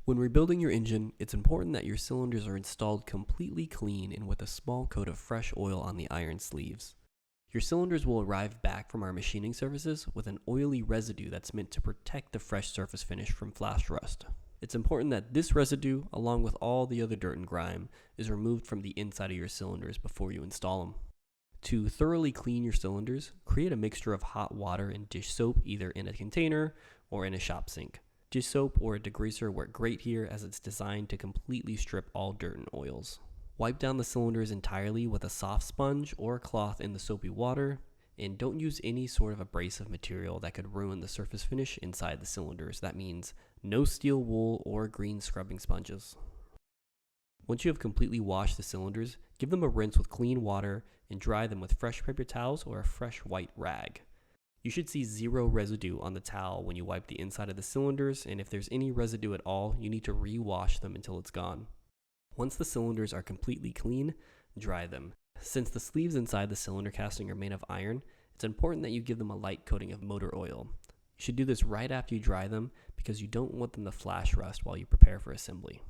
When rebuilding your engine, it's important that your cylinders are installed completely clean and with a small coat of fresh oil on the iron sleeves. Your cylinders will arrive back from our machining services with an oily residue that's meant to protect the fresh surface finish from flash rust. It's important that this residue, along with all the other dirt and grime, is removed from the inside of your cylinders before you install them. To thoroughly clean your cylinders, create a mixture of hot water and dish soap either in a container or in a shop sink. Dish soap or a degreaser work great here as it's designed to completely strip all dirt and oils. Wipe down the cylinders entirely with a soft sponge or a cloth in the soapy water, and don't use any sort of abrasive material that could ruin the surface finish inside the cylinders. That means no steel wool or green scrubbing sponges. Once you have completely washed the cylinders, give them a rinse with clean water and dry them with fresh paper towels or a fresh white rag. You should see zero residue on the towel when you wipe the inside of the cylinders, and if there's any residue at all, you need to re-wash them until it's gone. Once the cylinders are completely clean, dry them. Since the sleeves inside the cylinder casting are made of iron, it's important that you give them a light coating of motor oil. You should do this right after you dry them because you don't want them to flash rust while you prepare for assembly.